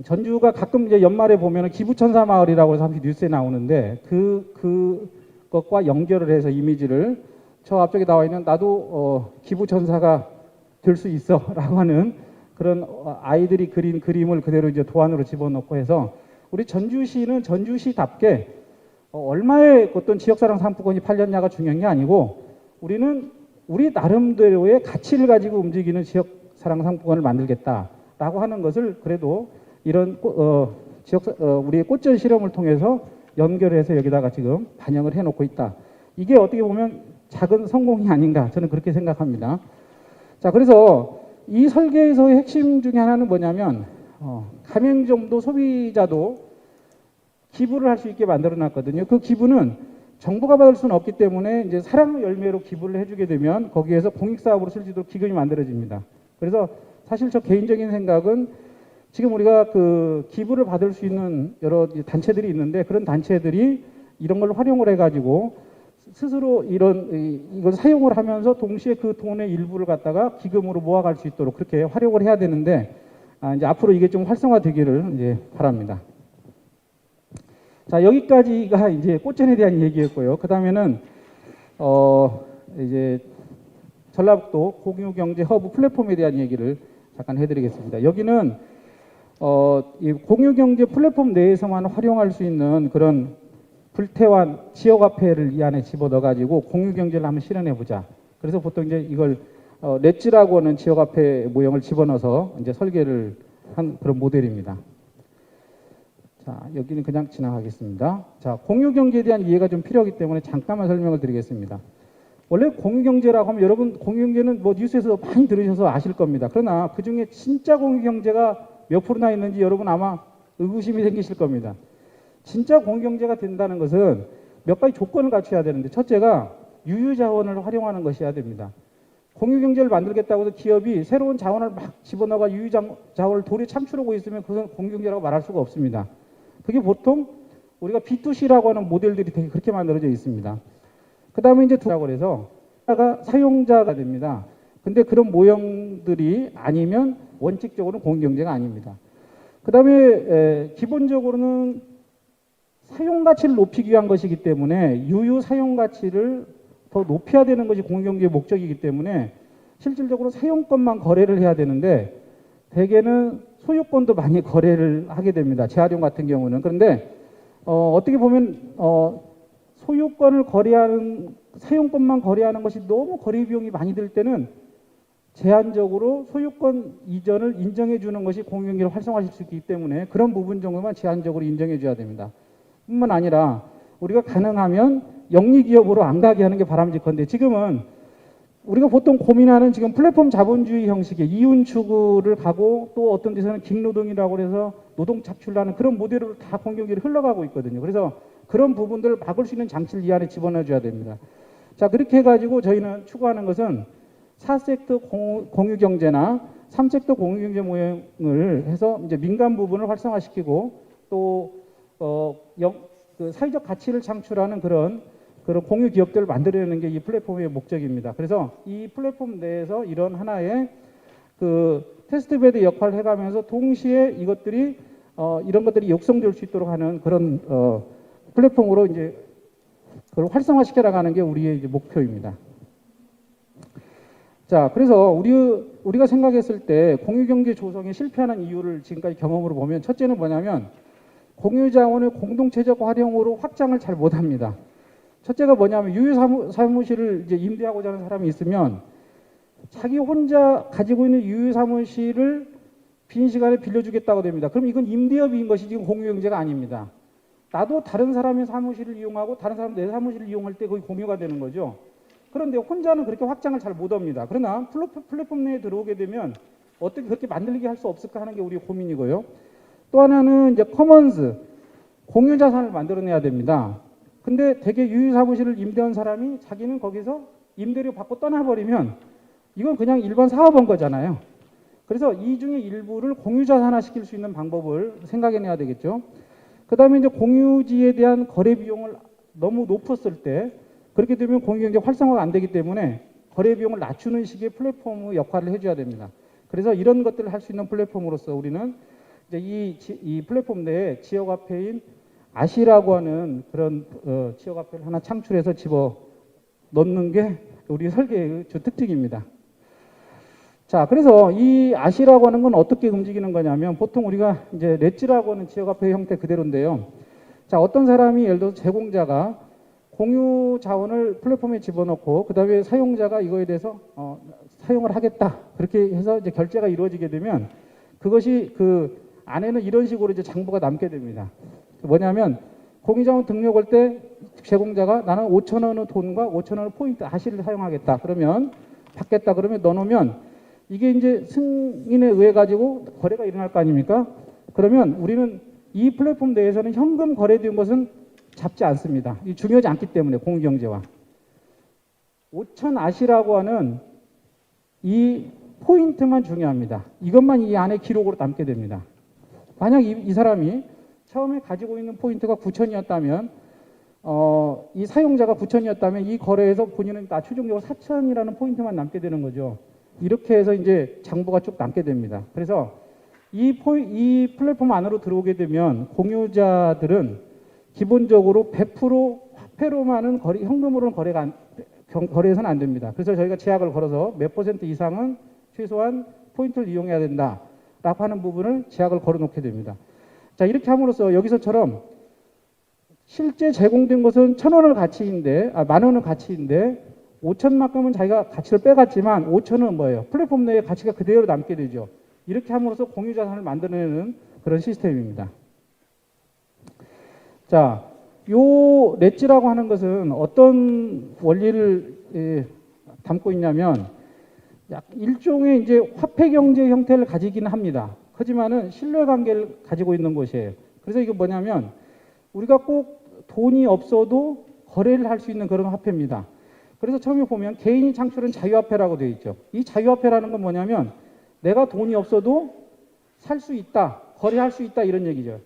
[SPEAKER 1] 전주가 가끔 이제 연말에 보면 기부천사 마을이라고 해서 한번 뉴스에 나오는데 그것과 연결을 해서 이미지를 저 앞쪽에 나와 있는 나도 기부천사가 될 수 있어라고 하는 그런 아이들이 그린 그림을 그대로 이제 도안으로 집어넣고 해서 우리 전주시는 전주시답게 얼마의 어떤 지역사랑 상품권이 팔렸냐가 중요한 게 아니고 우리는 우리 나름대로의 가치를 가지고 움직이는 지역사랑 상품권을 만들겠다라고 하는 것을 그래도 이런 우리의 꽃전 실험을 통해서 연결해서 여기다가 지금 반영을 해놓고 있다. 이게 어떻게 보면 작은 성공이 아닌가 저는 그렇게 생각합니다. 자, 그래서 이 설계에서의 핵심 중에 하나는 뭐냐면 가맹점도 소비자도 기부를 할 수 있게 만들어 놨거든요. 그 기부는 정부가 받을 수는 없기 때문에 이제 사랑의 열매로 기부를 해주게 되면 거기에서 공익사업으로 쓸 수 있도록 기금이 만들어집니다. 그래서 사실 저 개인적인 생각은 지금 우리가 그 기부를 받을 수 있는 여러 단체들이 있는데 그런 단체들이 이런 걸 활용을 해가지고 스스로 이걸 사용을 하면서 동시에 그 돈의 일부를 갖다가 기금으로 모아갈 수 있도록 그렇게 활용을 해야 되는데 이제 앞으로 이게 좀 활성화되기를 이제 바랍니다. 자, 여기까지가 이제 꽃전에 대한 얘기였고요. 그 다음에는 이제 전라북도 공유경제 허브 플랫폼에 대한 얘기를 잠깐 해드리겠습니다. 여기는 이 공유경제 플랫폼 내에서만 활용할 수 있는 그런 불태환 지역화폐를 이 안에 집어넣어가지고 공유경제를 한번 실현해보자. 그래서 보통 이제 이걸 렛지라고 하는 지역화폐 모형을 집어넣어서 이제 설계를 한 그런 모델입니다. 자, 여기는 그냥 지나가겠습니다. 자, 공유경제에 대한 이해가 좀 필요하기 때문에 잠깐만 설명을 드리겠습니다. 원래 공유경제라고 하면 여러분 공유경제는 뭐 뉴스에서 많이 들으셔서 아실 겁니다. 그러나 그 중에 진짜 공유경제가 몇 프로나 있는지 여러분 아마 의구심이 생기실 겁니다. 진짜 공유경제가 된다는 것은 몇 가지 조건을 갖춰야 되는데 첫째가 유유자원을 활용하는 것이어야 됩니다. 공유경제를 만들겠다고 해서 기업이 새로운 자원을 막 집어넣어가 유유자원을 도리 창출하고 있으면 그건 공유경제라고 말할 수가 없습니다. 그게 보통 우리가 B2C라고 하는 모델들이 되게 그렇게 만들어져 있습니다. 그 다음에 이제 두라고 해서 사용자가 됩니다. 근데 그런 모형들이 아니면 원칙적으로는 공유경제가 아닙니다. 그 다음에 기본적으로는 사용가치를 높이기 위한 것이기 때문에 유유 사용가치를 더 높여야 되는 것이 공유경제의 목적이기 때문에 실질적으로 사용권만 거래를 해야 되는데 대개는 소유권도 많이 거래를 하게 됩니다. 재활용 같은 경우는. 그런데 어떻게 보면 소유권을 거래하는 사용권만 거래하는 것이 너무 거래 비용이 많이 들 때는 제한적으로 소유권 이전을 인정해 주는 것이 공유경제를 활성화시킬 수 있기 때문에 그런 부분 정도만 제한적으로 인정해 줘야 됩니다. 뿐만 아니라 우리가 가능하면 영리기업으로 안 가게 하는 게 바람직한데 지금은 우리가 보통 고민하는 지금 플랫폼 자본주의 형식의 이윤 추구를 가고 또 어떤 데서는 킹노동이라고 해서 노동 착취를 그런 모델로 다 공유경제를 흘러가고 있거든요. 그래서 그런 부분들을 막을 수 있는 장치를 이 안에 집어넣어 줘야 됩니다. 자, 그렇게 해가지고 저희는 추구하는 것은 4섹터 공유경제나 3섹터 공유경제 모형을 해서 이제 민간 부분을 활성화시키고 또 그 사회적 가치를 창출하는 그런 공유 기업들을 만들어내는 게 이 플랫폼의 목적입니다. 그래서 이 플랫폼 내에서 이런 하나의 그 테스트베드 역할을 해가면서 동시에 이것들이 이런 것들이 육성될 수 있도록 하는 그런 플랫폼으로 이제 그걸 활성화시켜 나가는 게 우리의 이제 목표입니다. 자, 그래서 우리가 생각했을 때 공유경제 조성에 실패하는 이유를 지금까지 경험으로 보면 첫째는 뭐냐면 공유자원의 공동체적 활용으로 확장을 잘 못합니다. 첫째가 뭐냐면 유유사무실을 이제 임대하고자 하는 사람이 있으면 자기 혼자 가지고 있는 유휴 사무실을 빈 시간에 빌려주겠다고 됩니다. 그럼 이건 임대업인 것이 지금 공유경제가 아닙니다. 나도 다른 사람의 사무실을 이용하고 다른 사람 내 사무실을 이용할 때 거의 공유가 되는 거죠. 그런데 혼자는 그렇게 확장을 잘 못합니다. 그러나 플랫폼 내에 들어오게 되면 어떻게 그렇게 만들게 할 수 없을까 하는 게 우리의 고민이고요. 또 하나는 이제 커먼즈, 공유 자산을 만들어내야 됩니다. 근데 대개 유휴 사무실을 임대한 사람이 자기는 거기서 임대료 받고 떠나버리면 이건 그냥 일반 사업원 거잖아요. 그래서 이 중에 일부를 공유 자산화 시킬 수 있는 방법을 생각해내야 되겠죠. 그 다음에 이제 공유지에 대한 거래 비용을 너무 높았을 때 그렇게 되면 공유경제 활성화가 안 되기 때문에 거래 비용을 낮추는 식의 플랫폼의 역할을 해줘야 됩니다. 그래서 이런 것들을 할 수 있는 플랫폼으로서 우리는 이제 이 플랫폼 내에 지역화폐인 아시라고 하는 그런 지역화폐를 하나 창출해서 집어 넣는 게 우리 설계의 주 특징입니다. 자, 그래서 이 아시라고 하는 건 어떻게 움직이는 거냐면 보통 우리가 이제 렛지라고 하는 지역화폐 형태 그대로인데요. 자, 어떤 사람이 예를 들어서 제공자가 공유 자원을 플랫폼에 집어넣고 그 다음에 사용자가 이거에 대해서 사용을 하겠다 그렇게 해서 이제 결제가 이루어지게 되면 그것이 그 안에는 이런 식으로 이제 장부가 남게 됩니다. 뭐냐면 공유자원 등록할 때 제공자가 나는 5,000원의 돈과 5,000원의 포인트 아시를 사용하겠다 그러면 받겠다 그러면 넣어놓으면 이게 이제 승인에 의해 가지고 거래가 일어날 거 아닙니까? 그러면 우리는 이 플랫폼 내에서는 현금 거래된 것은 잡지 않습니다. 이 중요하지 않기 때문에 공유경제와 5,000 아시라고 하는 이 포인트만 중요합니다. 이것만 이 안에 기록으로 남게 됩니다. 만약 이 사람이 처음에 가지고 있는 포인트가 9,000이었다면 이 사용자가 9,000이었다면 이 거래에서 본인은 최종적으로 4,000이라는 포인트만 남게 되는 거죠. 이렇게 해서 이제 장부가 쭉 남게 됩니다. 그래서 이 플랫폼 안으로 들어오게 되면 공유자들은 기본적으로 100% 화폐로만은 현금으로는 거래해서는 안 됩니다. 그래서 저희가 제약을 걸어서 몇 % 이상은 최소한 포인트를 이용해야 된다라고 하는 부분을 제약을 걸어놓게 됩니다. 자, 이렇게 함으로써 여기서처럼 실제 제공된 것은 1,000원의 가치인데, 10,000원의 가치인데 5,000만큼은 자기가 가치를 빼갔지만 5,000원은 뭐예요? 플랫폼 내에 가치가 그대로 남게 되죠. 이렇게 함으로써 공유자산을 만들어내는 그런 시스템입니다. 자, 요 렛지라고 하는 것은 어떤 원리를 담고 있냐면 일종의 이제 화폐 경제 형태를 가지기는 합니다. 하지만은 신뢰관계를 가지고 있는 곳이에요. 그래서 이게 뭐냐면 우리가 꼭 돈이 없어도 거래를 할 수 있는 그런 화폐입니다. 그래서 처음에 보면 개인이 창출한 자유화폐라고 되어 있죠. 이 자유화폐라는 건 뭐냐면 내가 돈이 없어도 살 수 있다, 거래할 수 있다 이런 얘기죠.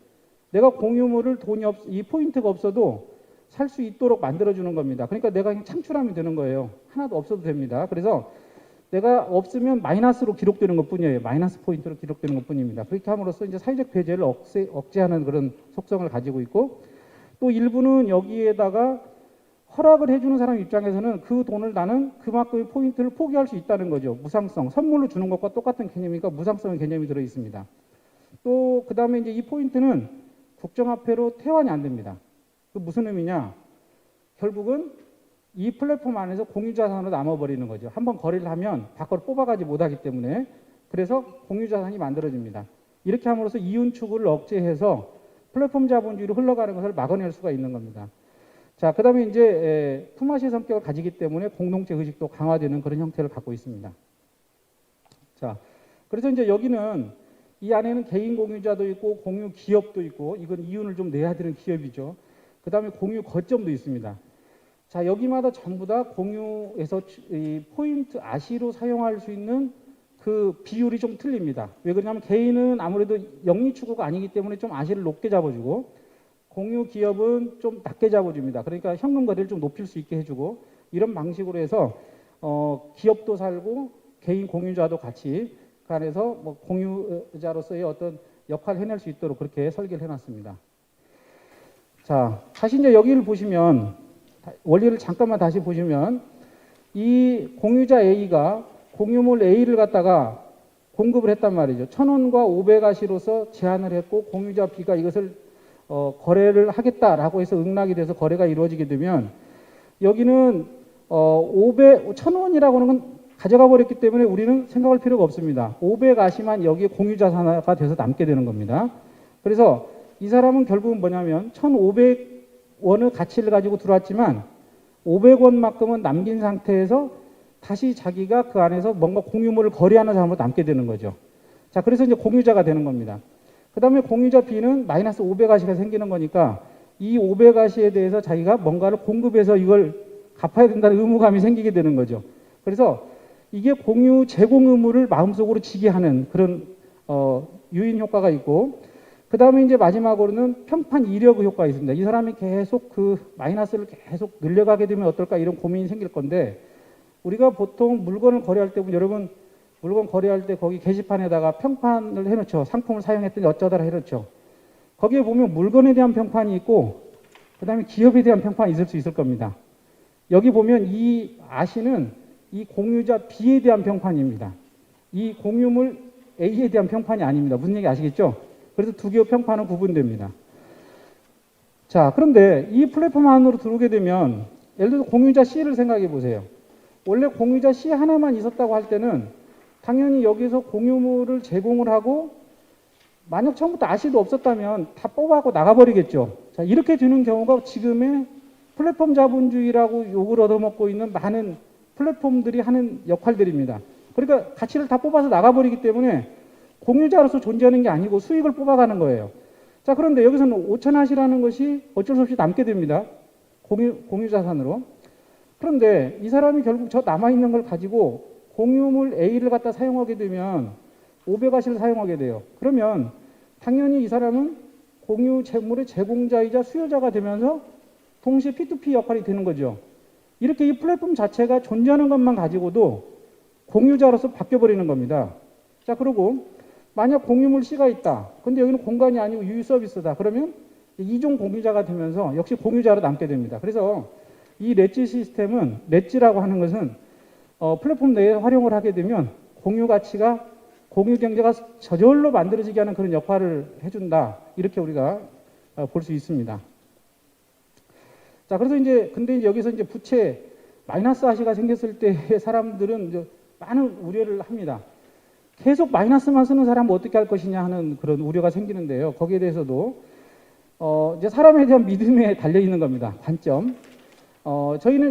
[SPEAKER 1] 내가 공유물을 이 포인트가 없어도 살 수 있도록 만들어주는 겁니다. 그러니까 내가 그냥 창출하면 되는 거예요. 하나도 없어도 됩니다. 그래서 내가 없으면 마이너스로 기록되는 것 뿐이에요. 마이너스 포인트로 기록되는 것 뿐입니다. 그렇게 함으로써 이제 사회적 배제를 억제하는 그런 속성을 가지고 있고 또 일부는 여기에다가 허락을 해주는 사람 입장에서는 그 돈을 나는 그만큼의 포인트를 포기할 수 있다는 거죠. 무상성. 선물로 주는 것과 똑같은 개념이니까 무상성의 개념이 들어 있습니다. 또 그 다음에 이제 이 포인트는 국정화폐로 태환이 안 됩니다. 그 무슨 의미냐? 결국은 이 플랫폼 안에서 공유자산으로 남아버리는 거죠. 한번 거래를 하면 밖으로 뽑아가지 못하기 때문에 그래서 공유자산이 만들어집니다. 이렇게 함으로써 이윤 추구를 억제해서 플랫폼 자본주의로 흘러가는 것을 막아낼 수가 있는 겁니다. 자, 그 다음에 이제 품앗이 성격을 가지기 때문에 공동체 의식도 강화되는 그런 형태를 갖고 있습니다. 자, 그래서 이제 여기는 이 안에는 개인 공유자도 있고 공유 기업도 있고 이건 이윤을 좀 내야 되는 기업이죠. 그 다음에 공유 거점도 있습니다. 자, 여기마다 전부 다 공유에서 이 포인트 아시로 사용할 수 있는 그 비율이 좀 틀립니다. 왜 그러냐면 개인은 아무래도 영리 추구가 아니기 때문에 좀 아시를 높게 잡아주고 공유 기업은 좀 낮게 잡아줍니다. 그러니까 현금 거래를 좀 높일 수 있게 해주고 이런 방식으로 해서 기업도 살고 개인 공유자도 같이 그 안에서 뭐 공유자로서의 어떤 역할을 해낼 수 있도록 그렇게 설계를 해놨습니다. 자, 다시 이제 여기를 보시면 원리를 잠깐만 다시 보시면 이 공유자 A가 공유물 A를 갖다가 공급을 했단 말이죠. 1,000원과 500아시로서 제한을 했고 공유자 B가 이것을 거래를 하겠다라고 해서 응낙이 돼서 거래가 이루어지게 되면 여기는 1,000원이라고 하는 건 가져가 버렸기 때문에 우리는 생각할 필요가 없습니다. 500아시만 여기에 공유자산화가 돼서 남게 되는 겁니다. 그래서 이 사람은 결국은 뭐냐면 1,500원의 가치를 가지고 들어왔지만 500원만큼은 남긴 상태에서 다시 자기가 그 안에서 뭔가 공유물을 거래하는 사람으로 남게 되는 거죠. 자, 그래서 이제 공유자가 되는 겁니다. 그 다음에 공유자 B는 마이너스 500아시가 생기는 거니까 이 500아시에 대해서 자기가 뭔가를 공급해서 이걸 갚아야 된다는 의무감이 생기게 되는 거죠. 그래서 이게 공유 제공 의무를 마음속으로 지게 하는 그런 유인 효과가 있고, 그 다음에 이제 마지막으로는 평판 이력 효과가 있습니다. 이 사람이 계속 그 마이너스를 계속 늘려가게 되면 어떨까 이런 고민이 생길 건데, 우리가 보통 물건을 거래할 때 여러분 물건 거래할 때 거기 게시판에다가 평판을 해놓죠. 상품을 사용했더니 어쩌더라 해놓죠. 거기에 보면 물건에 대한 평판이 있고 그 다음에 기업에 대한 평판이 있을 수 있을 겁니다. 여기 보면 이 아시는 이 공유자 B에 대한 평판입니다. 이 공유물 A에 대한 평판이 아닙니다. 무슨 얘기 아시겠죠? 그래서 두 개의 평판은 구분됩니다. 자, 그런데 이 플랫폼 안으로 들어오게 되면 예를 들어서 공유자 C를 생각해 보세요. 원래 공유자 C 하나만 있었다고 할 때는 당연히 여기서 공유물을 제공을 하고 만약 처음부터 아시도 없었다면 다 뽑아갖고 나가버리겠죠. 자, 이렇게 되는 경우가 지금의 플랫폼 자본주의라고 욕을 얻어먹고 있는 많은 플랫폼들이 하는 역할들입니다. 그러니까 가치를 다 뽑아서 나가버리기 때문에 공유자로서 존재하는 게 아니고 수익을 뽑아가는 거예요. 자, 그런데 여기서는 5,000아시라는 것이 어쩔 수 없이 남게 됩니다. 공유자산으로. 그런데 이 사람이 결국 저 남아있는 걸 가지고 공유물 A를 갖다 사용하게 되면 500아시를 사용하게 돼요. 그러면 당연히 이 사람은 공유 재물의 제공자이자 수요자가 되면서 동시에 P2P 역할이 되는 거죠. 이렇게 이 플랫폼 자체가 존재하는 것만 가지고도 공유자로서 바뀌어버리는 겁니다. 자, 그리고 만약 공유물 C가 있다. 근데 여기는 공간이 아니고 유유 서비스다. 그러면 이종 공유자가 되면서 역시 공유자로 남게 됩니다. 그래서 이 렛지 시스템은, 렛지라고 하는 것은 플랫폼 내에 활용을 하게 되면 공유 가치가, 공유 경제가 저절로 만들어지게 하는 그런 역할을 해준다. 이렇게 우리가 볼 수 있습니다. 자, 그래서 근데 여기서 부채 마이너스 아시가 생겼을 때 사람들은 이제 많은 우려를 합니다. 계속 마이너스만 쓰는 사람은 어떻게 할 것이냐 하는 그런 우려가 생기는데요. 거기에 대해서도 이제 사람에 대한 믿음에 달려 있는 겁니다. 관점.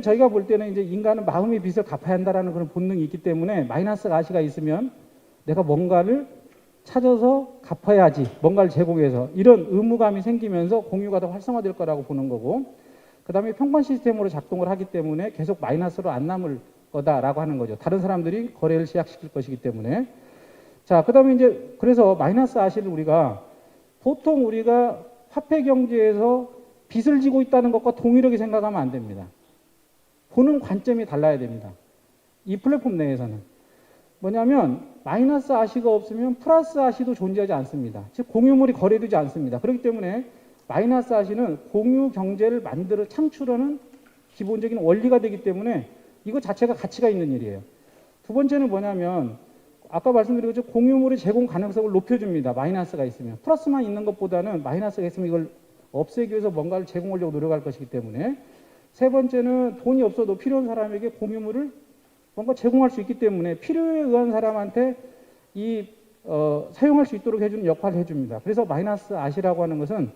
[SPEAKER 1] 저희가 볼 때는 이제 인간은 마음의 빚을 갚아야 한다라는 그런 본능이 있기 때문에 마이너스 아시가 있으면 내가 뭔가를 찾아서 갚아야지, 뭔가를 제공해서 이런 의무감이 생기면서 공유가 더 활성화될 거라고 보는 거고, 그 다음에 평판 시스템으로 작동을 하기 때문에 계속 마이너스로 안 남을 거다라고 하는 거죠. 다른 사람들이 거래를 시작시킬 것이기 때문에. 자, 그 다음에 그래서 마이너스 아시를 보통 우리가 화폐 경제에서 빚을 지고 있다는 것과 동일하게 생각하면 안 됩니다. 보는 관점이 달라야 됩니다. 이 플랫폼 내에서는. 뭐냐면 마이너스 아시가 없으면 플러스 아시도 존재하지 않습니다. 즉 공유물이 거래되지 않습니다. 그렇기 때문에 마이너스 아시는 공유 경제를 창출하는 기본적인 원리가 되기 때문에 이거 자체가 가치가 있는 일이에요. 두 번째는 뭐냐면 아까 말씀드린 것처럼 공유물의 제공 가능성을 높여줍니다. 마이너스가 있으면. 플러스만 있는 것보다는 마이너스가 있으면 이걸 없애기 위해서 뭔가를 제공하려고 노력할 것이기 때문에. 세 번째는 돈이 없어도 필요한 사람에게 공유물을 뭔가 제공할 수 있기 때문에 필요에 의한 사람한테 사용할 수 있도록 해주는 역할을 해줍니다. 그래서 마이너스 아시라고 하는 것은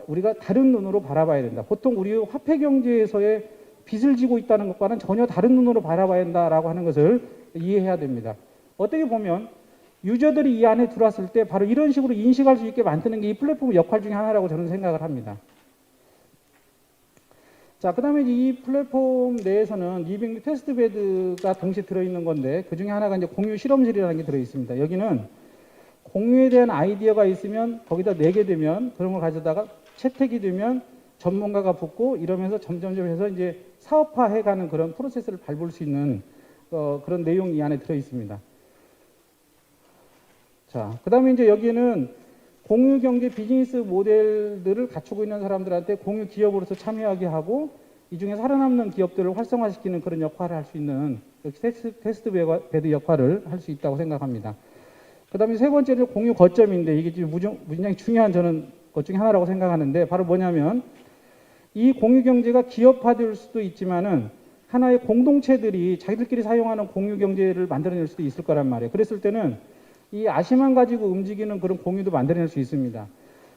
[SPEAKER 1] 우리가 다른 눈으로 바라봐야 된다. 보통 우리 화폐 경제에서의 빚을 지고 있다는 것과는 전혀 다른 눈으로 바라봐야 한다라고 하는 것을 이해해야 됩니다. 어떻게 보면 유저들이 이 안에 들어왔을 때 바로 이런 식으로 인식할 수 있게 만드는 게 이 플랫폼의 역할 중에 하나라고 저는 생각을 합니다. 자, 그 다음에 이 플랫폼 내에서는 리빙 테스트 베드가 동시에 들어있는 건데 그 중에 하나가 이제 공유 실험실이라는 게 들어있습니다. 여기는 공유에 대한 아이디어가 있으면 거기다 내게 되면 그런 걸 가져다가 채택이 되면 전문가가 붙고 이러면서 점점점 해서 이제 사업화해가는 그런 프로세스를 밟을 수 있는 그런 내용이 이 안에 들어있습니다. 자, 그 다음에 이제 여기에는 공유 경제 비즈니스 모델들을 갖추고 있는 사람들한테 공유 기업으로서 참여하게 하고 이 중에 살아남는 기업들을 활성화시키는 그런 역할을 할 수 있는 테스트 베드 역할을 할 수 있다고 생각합니다. 그 다음에 세 번째는 공유 거점인데 이게 지금 굉장히 중요한 저는 것 중에 하나라고 생각하는데 바로 뭐냐면 이 공유 경제가 기업화될 수도 있지만은 하나의 공동체들이 자기들끼리 사용하는 공유 경제를 만들어낼 수도 있을 거란 말이에요. 그랬을 때는 이 아시만 가지고 움직이는 그런 공유도 만들어낼 수 있습니다.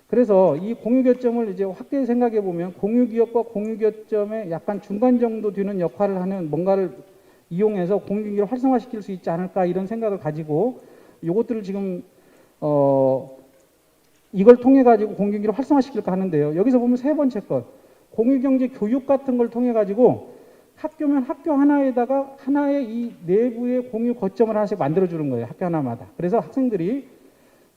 [SPEAKER 1] 그래서 이 공유 교점을 이제 확대해 생각해 보면 공유 기업과 공유 교점의 약간 중간 정도 되는 역할을 하는 뭔가를 이용해서 공유 경제를 활성화시킬 수 있지 않을까 이런 생각을 가지고 이것들을 지금 이걸 통해 가지고 공유 경제를 활성화시킬까 하는데요. 여기서 보면 세 번째 것 공유 경제 교육 같은 걸 통해 가지고 학교면 학교 하나에다가 하나의 이 내부의 공유 거점을 하나씩 만들어 주는 거예요. 학교 하나마다. 그래서 학생들이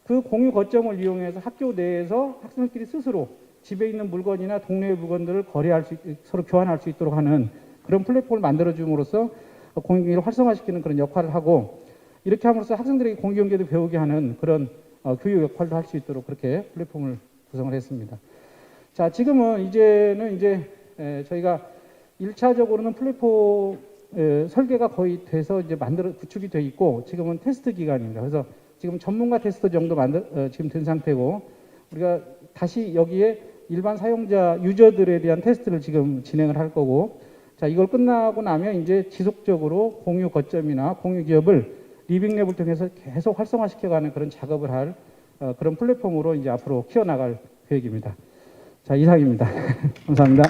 [SPEAKER 1] 그 공유 거점을 이용해서 학교 내에서 학생들끼리 스스로 집에 있는 물건이나 동네의 물건들을 거래할 수, 서로 교환할 수 있도록 하는 그런 플랫폼을 만들어 줌으로써 공유 경제를 활성화시키는 그런 역할을 하고 이렇게 함으로써 학생들에게 공유 경제도 배우게 하는 그런 교육 역할도 할 수 있도록 그렇게 플랫폼을 구성을 했습니다. 자, 지금은 이제 저희가 1차적으로는 플랫폼 설계가 거의 돼서 이제 구축이 돼 있고 지금은 테스트 기간입니다. 그래서 지금 전문가 테스트 정도 지금 된 상태고 우리가 다시 여기에 일반 사용자 유저들에 대한 테스트를 지금 진행을 할 거고 자 이걸 끝나고 나면 이제 지속적으로 공유 거점이나 공유 기업을 리빙랩을 통해서 계속 활성화시켜가는 그런 작업을 할 그런 플랫폼으로 이제 앞으로 키워나갈 계획입니다. 자 이상입니다. 감사합니다.